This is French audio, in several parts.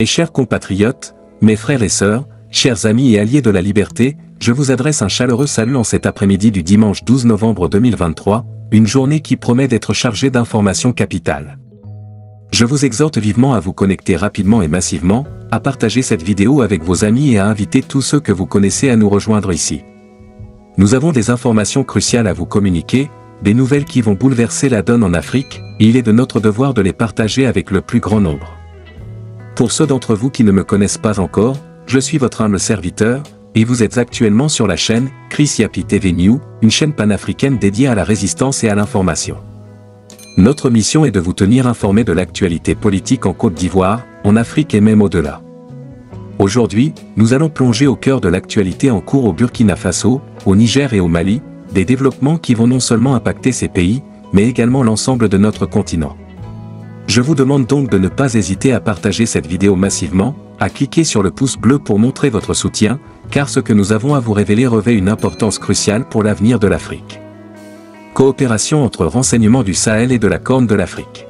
Et chers compatriotes, mes frères et sœurs, chers amis et alliés de la liberté, je vous adresse un chaleureux salut en cet après-midi du dimanche 12 novembre 2023, une journée qui promet d'être chargée d'informations capitales. Je vous exhorte vivement à vous connecter rapidement et massivement, à partager cette vidéo avec vos amis et à inviter tous ceux que vous connaissez à nous rejoindre ici. Nous avons des informations cruciales à vous communiquer, des nouvelles qui vont bouleverser la donne en Afrique, et il est de notre devoir de les partager avec le plus grand nombre. Pour ceux d'entre vous qui ne me connaissent pas encore, je suis votre humble serviteur, et vous êtes actuellement sur la chaîne Chris Yapi TV New, une chaîne panafricaine dédiée à la résistance et à l'information. Notre mission est de vous tenir informés de l'actualité politique en Côte d'Ivoire, en Afrique et même au-delà. Aujourd'hui, nous allons plonger au cœur de l'actualité en cours au Burkina Faso, au Niger et au Mali, des développements qui vont non seulement impacter ces pays, mais également l'ensemble de notre continent. Je vous demande donc de ne pas hésiter à partager cette vidéo massivement, à cliquer sur le pouce bleu pour montrer votre soutien, car ce que nous avons à vous révéler revêt une importance cruciale pour l'avenir de l'Afrique. Coopération entre renseignements du Sahel et de la Corne de l'Afrique.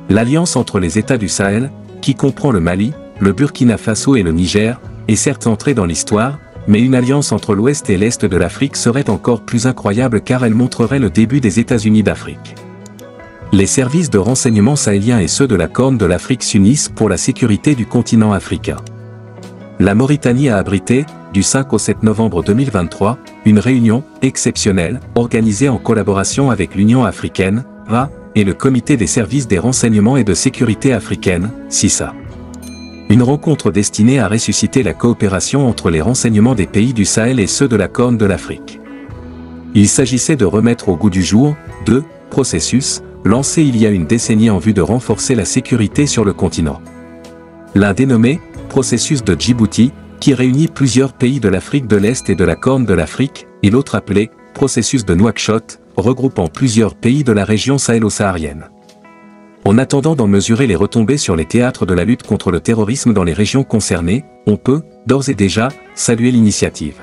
L'alliance entre les États du Sahel, qui comprend le Mali, le Burkina Faso et le Niger, est certes entrée dans l'histoire, mais une alliance entre l'Ouest et l'Est de l'Afrique serait encore plus incroyable car elle montrerait le début des États-Unis d'Afrique. Les services de renseignement sahéliens et ceux de la Corne de l'Afrique s'unissent pour la sécurité du continent africain. La Mauritanie a abrité, du 5 au 7 novembre 2023, une réunion exceptionnelle, organisée en collaboration avec l'Union africaine, (UA), et le Comité des services des renseignements et de sécurité africaine, (CISA). Une rencontre destinée à ressusciter la coopération entre les renseignements des pays du Sahel et ceux de la Corne de l'Afrique. Il s'agissait de remettre au goût du jour, deux processus, lancés il y a une décennie en vue de renforcer la sécurité sur le continent. L'un dénommé processus de Djibouti, qui réunit plusieurs pays de l'Afrique de l'Est et de la Corne de l'Afrique, et l'autre appelé processus de Nouakchott, regroupant plusieurs pays de la région sahélo-saharienne. En attendant d'en mesurer les retombées sur les théâtres de la lutte contre le terrorisme dans les régions concernées, on peut, d'ores et déjà, saluer l'initiative.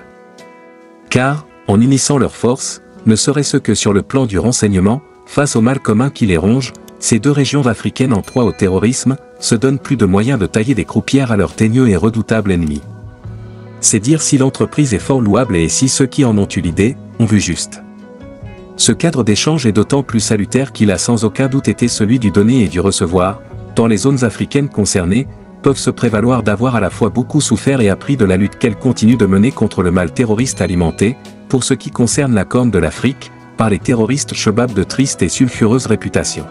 Car, en unissant leurs forces, ne serait-ce que sur le plan du renseignement, face au mal commun qui les ronge, ces deux régions africaines en proie au terrorisme, se donnent plus de moyens de tailler des croupières à leur teigneux et redoutable ennemi. C'est dire si l'entreprise est fort louable et si ceux qui en ont eu l'idée, ont vu juste. Ce cadre d'échange est d'autant plus salutaire qu'il a sans aucun doute été celui du donner et du recevoir, tant les zones africaines concernées peuvent se prévaloir d'avoir à la fois beaucoup souffert et appris de la lutte qu'elles continuent de mener contre le mal terroriste alimenté, pour ce qui concerne la Corne de l'Afrique, par les terroristes chebabs de triste et sulfureuse réputation.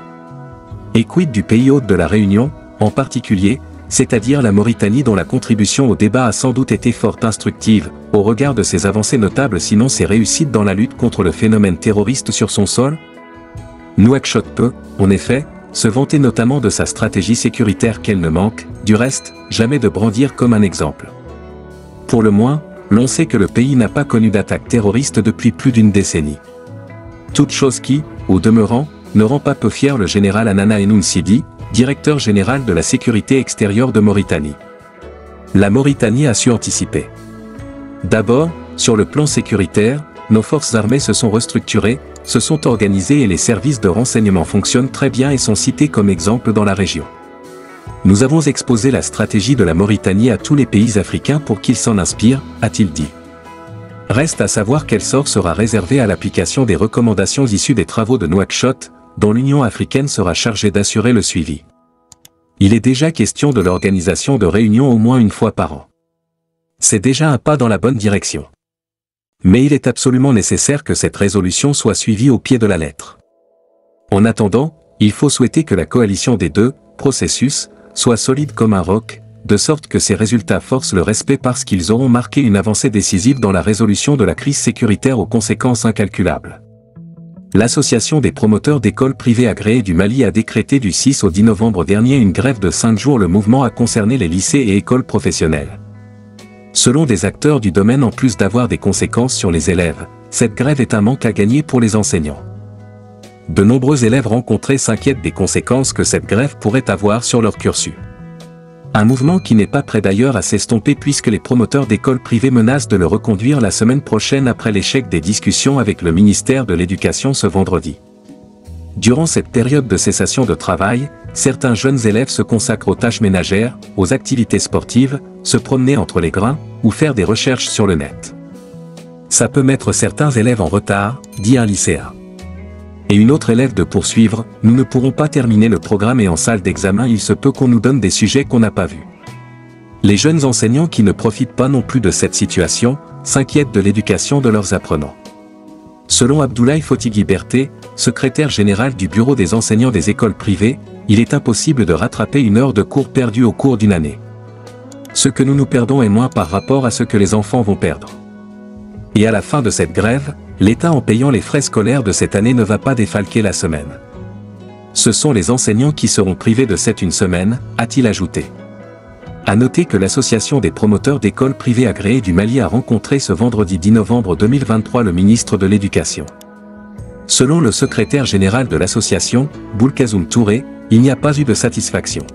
Et quid du pays hôte de la Réunion, en particulier, c'est-à-dire la Mauritanie dont la contribution au débat a sans doute été fort instructive, au regard de ses avancées notables sinon ses réussites dans la lutte contre le phénomène terroriste sur son sol? Nouakchott peut, en effet, se vanter notamment de sa stratégie sécuritaire qu'elle ne manque, du reste, jamais de brandir comme un exemple. Pour le moins, l'on sait que le pays n'a pas connu d'attaque terroriste depuis plus d'une décennie. Toute chose qui, au demeurant, ne rend pas peu fier le général Anana Enoun Sidi, directeur général de la sécurité extérieure de Mauritanie. La Mauritanie a su anticiper. D'abord, sur le plan sécuritaire, nos forces armées se sont restructurées, se sont organisées et les services de renseignement fonctionnent très bien et sont cités comme exemple dans la région. Nous avons exposé la stratégie de la Mauritanie à tous les pays africains pour qu'ils s'en inspirent, a-t-il dit. Reste à savoir quel sort sera réservé à l'application des recommandations issues des travaux de Nouakchott, dont l'Union africaine sera chargée d'assurer le suivi. Il est déjà question de l'organisation de réunions au moins une fois par an. C'est déjà un pas dans la bonne direction. Mais il est absolument nécessaire que cette résolution soit suivie au pied de la lettre. En attendant, il faut souhaiter que la coalition des deux processus soit solide comme un roc, de sorte que ces résultats forcent le respect parce qu'ils auront marqué une avancée décisive dans la résolution de la crise sécuritaire aux conséquences incalculables. L'Association des promoteurs d'écoles privées agréées du Mali a décrété du 6 au 10 novembre dernier une grève de 5 jours. Le mouvement a concerné les lycées et écoles professionnelles. Selon des acteurs du domaine, en plus d'avoir des conséquences sur les élèves, cette grève est un manque à gagner pour les enseignants. De nombreux élèves rencontrés s'inquiètent des conséquences que cette grève pourrait avoir sur leur cursus. Un mouvement qui n'est pas prêt d'ailleurs à s'estomper puisque les promoteurs d'écoles privées menacent de le reconduire la semaine prochaine après l'échec des discussions avec le ministère de l'Éducation ce vendredi. Durant cette période de cessation de travail, certains jeunes élèves se consacrent aux tâches ménagères, aux activités sportives, se promener entre les grains, ou faire des recherches sur le net. Ça peut mettre certains élèves en retard, dit un lycéen. Et une autre élève de poursuivre, nous ne pourrons pas terminer le programme et en salle d'examen il se peut qu'on nous donne des sujets qu'on n'a pas vus. Les jeunes enseignants qui ne profitent pas non plus de cette situation, s'inquiètent de l'éducation de leurs apprenants. Selon Abdoulaye Fotigui Berté, secrétaire général du bureau des enseignants des écoles privées, il est impossible de rattraper une heure de cours perdue au cours d'une année. Ce que nous perdons est moins par rapport à ce que les enfants vont perdre. Et à la fin de cette grève, l'État en payant les frais scolaires de cette année ne va pas défalquer la semaine. Ce sont les enseignants qui seront privés de cette une semaine, a-t-il ajouté. À noter que l'association des promoteurs d'écoles privées agréées du Mali a rencontré ce vendredi 10 novembre 2023 le ministre de l'Éducation. Selon le secrétaire général de l'association, Boulkazoum Touré, il n'y a pas eu de satisfaction.